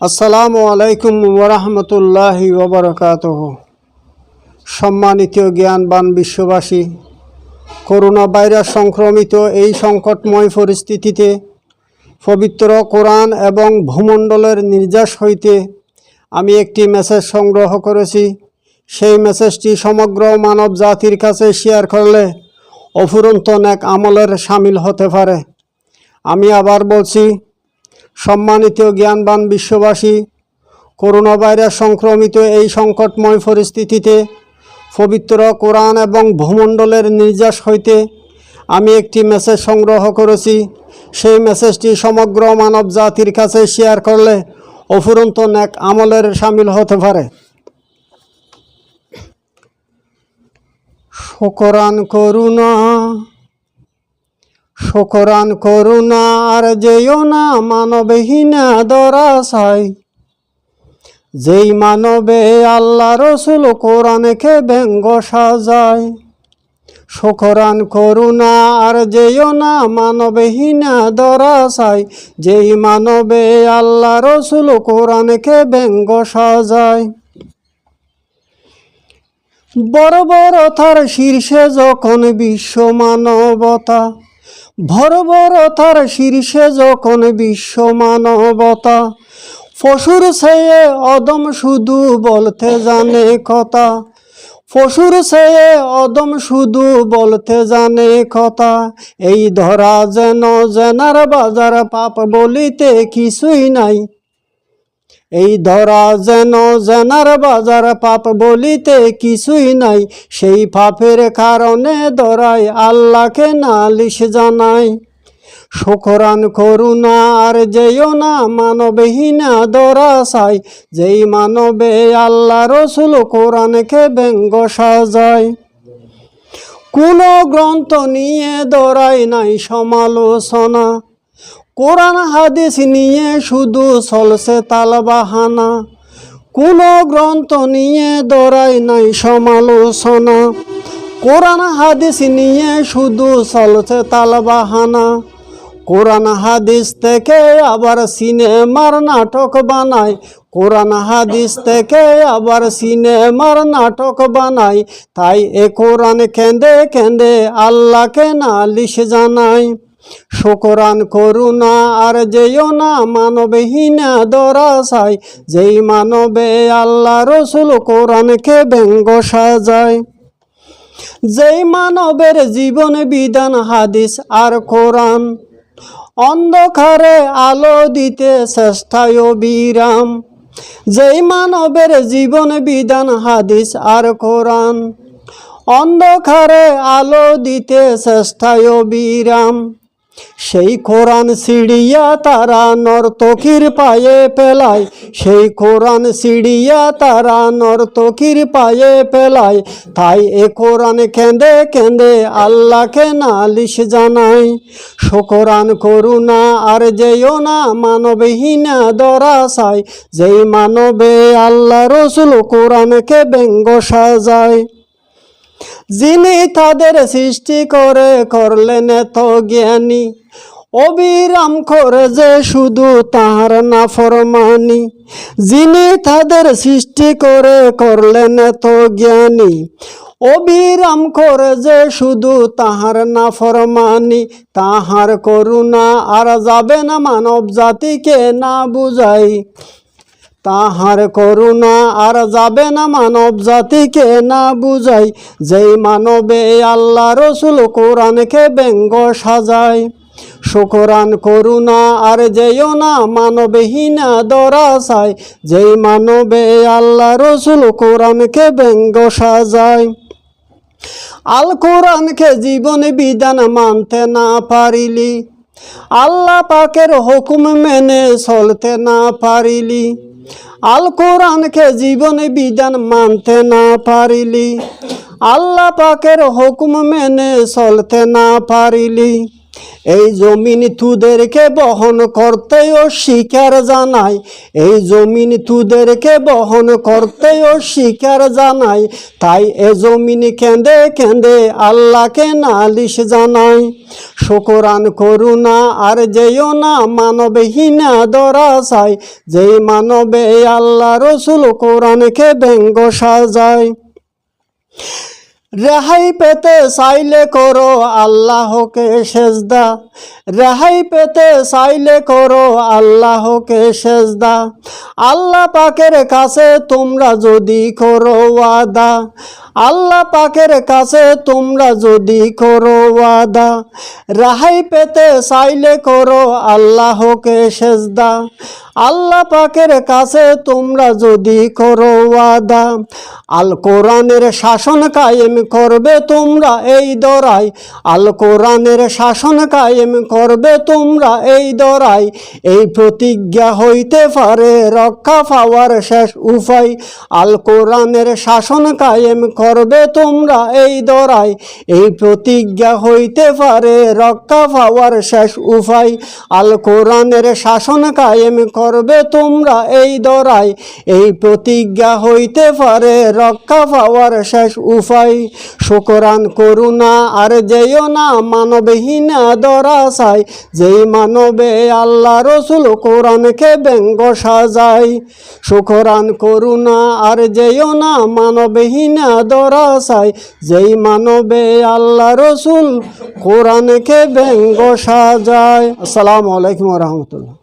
আসসালামু আলাইকুম ওরহমতুল্লাহি ওবরকাতুহু। সম্মানিত জ্ঞানবান বিশ্ববাসী, করোনা ভাইরাস সংক্রমিত এই সংকটময় পরিস্থিতিতে পবিত্র কোরআন এবং ভূমণ্ডলের নির্যাস হইতে আমি একটি মেসেজ সংগ্রহ করেছি। সেই মেসেজটি সমগ্র মানব জাতির কাছে শেয়ার করলে অফুরন্ত নেক আমলের সামিল হতে পারে। আমি আবার বলছি, সম্মানিত জ্ঞানবান বিশ্ববাসী, করোনা ভাইরাস সংক্রমিত এই সংকটময় পরিস্থিতিতে পবিত্র কোরআন এবং ভূমণ্ডলের নির্যাস হইতে আমি একটি মেসেজ সংগ্রহ করেছি। সেই মেসেজটি সমগ্র মানব জাতির কাছে শেয়ার করলে অফুরন্ত নেক আমলের সামিল হতে পারে। শুকরান করুণা আর যেও না মানবহীনা দরাসাই, যেই মানবে আল্লাহ রসুল কোরআনকে ব্যঙ্গ সাজায়। শুকরান করুণা আর যেও না মানবহীনা দরাসাই, যেই মানবে আল্লাহ রসুল কোরআনকে ব্যঙ্গ সাজায়। বর্বরতার শীর্ষে যখন বিশ্ব মানবতা, বর্বরতার শীর্ষে যখন বিশ্ব মানবতা, পশুর চেয়ে অদম শুধু বলতে জানে কথা, পশুর চেয়ে অদম শুধু বলতে জানে কথা। এই ধরা যেন জেনার বাজার, পাপ বলিতে কিছুই নাই। এই ধরা যেন জেনার বাজার, পাপ বলিতে কিছুই নাই। সেই পাপের কারণে ধরায় আল্লাহকে নালিশ জানায়। শুকরান করুণা আর যেও না মানবহীনা দরাসাই, যেই মানবে আল্লাহ রসুল কোরআনকে ব্যঙ্গ সাজায়। কোন গ্রন্থ নিয়ে ধরায় নাই সমালোচনা, কোরআন হাদিস নিয়ে শুধু চলছে তালবাহানা। কোন গ্রন্থ নিয়ে ধরায় নাই সমালোচনা, কোরআন হাদিস নিয়ে শুধু চলছে তালবাহানা। কোরআন হাদিস থেকে আবার সিনেমার নাটক বানায়, কোরআন হাদিস থেকে আবার সিনেমার নাটক বানায়। তাই এ কোরআন কেঁদে কেঁদে আল্লাহকে নালিশ জানায়। শুকরান করুণা আর যেও না মানবহীনা দরাসাই, যেই মানবে আল্লাহ রসুল কোরআনকে ব্যঙ্গ সাজায়। যেই মানবের জীবন বিধান হাদিস আর কোরআন, অন্ধকারে আলো দিতে চেষ্টায় বিরাম। যেই মানবের জীবন বিধান হাদিস আর কোরআন, অন্ধকারে আলো দিতে চেষ্টায় বিরাম। সেই কোরআন সিঁড়িয়া তারা নর্তকীর পায়ে পেলায়, সেই কোরআন সিঁড়িয়া তারা নর্তকীর পায়ে পেলায়। তাই এ কোরআন কেঁদে কেঁদে আল্লাহকে নালিশ জানায়। শুকরান করুণা আর যেও না মানবহীনা দরাসাই, যেই মানবে আল্লাহ রসুল কোরআনকে ব্যঙ্গ সাজায়। যিনি তাদের সৃষ্টি করে করলেন এত জ্ঞানী, অবিরাম করে যে শুধু তাহার নাফরমানি। যিনি তাদের সৃষ্টি করে করলেন এত জ্ঞানী, অবিরাম করে যে শুধু তাহার নাফরমানি। তাহার করুণা আর যাবে না মানব জাতিকে না বুঝাই, তাহার করুণা আর যাবে না মানব জাতিকে না বুঝাই। যেই মানবে আল্লাহ রসুল কোরআনকে ব্যঙ্গ সাজায়। শুকরান করুণা আর যেও না মানবহীনা দরাসাই, যেই মানবে আল্লাহ রসুল কোরআনকে ব্যঙ্গ সাজায়। আল কোরআনকে জীবন বিধান মানতে না পারিলি, আল্লাহ পাকের হুকুম মেনে চলতে না পারিলি। আল কোরআনকে জীবন বিধান মানতে না পারিলি, আল্লাহ পাকের হুকুম মেনে চলতে না পারিলি। এই জমিন তুদেরকে বহন করতেও স্বীকার জানাই, এই জমিন তুদেরকে বহন করতেও স্বীকার জানাই, তাই এ জমিন কেঁদে কেঁদে আল্লাহকে নালিশ জানাই। শুকরান করুণা আর যেও না মানবহীনা দরাসায়, যেই মানবে আল্লাহ রসুল কোরআনকে ব্যঙ্গ সাজায়। রেহাই পেতে চাইলে করো আল্লাহকে সেজদা, রেহাই পেতে চাইলে করো আল্লাহকে সেজদা, আল্লাহ পাকের কাছে তোমরা যদি করো ওয়াদা, আল্লাহ পাকের কাছে তোমরা যদি করো ওয়াদা, রেহাই পেতে চাইলে করো আল্লাহকে সেজদা, আল্লাহ পাকের কাছে তোমরা যদি করো ওয়াদা। আল কোরআনের শাসন কায়েম করবে তোমরা এই দরাই, আল কোরআনের শাসন কায়েম করবে তোমরা এই দরাই, এই প্রতিজ্ঞা হইতে পারে রক্ষা পাওয়ার শেষ উপায়। আল কোরআনের শাসন কায়েম করবে তোমরা এই দরাই, এই প্রতিজ্ঞা হইতে পারে রক্ষা পাওয়ার শেষ উপায়। আল কোরআনের শাসন কায়েম করবে তোমরা এই দরাই, এই প্রতিজ্ঞা হইতে পারে রক্ষা পাওয়ার শেষ উপায়। শুকরান করুণা আর যেও না মানবহীনা দরাসায়, যেই মানবে আল্লাহ রসুল কোরআনকে ব্যঙ্গ সাজায়। শুকরান করুণা আর যেও না মানবহীনা দরাসায়, যেই মানবে আল্লাহ রসুল কোরআনকে ব্যঙ্গ সাজায়। আসসালামু আলাইকুম ওয়া রাহমাতুল্লাহ।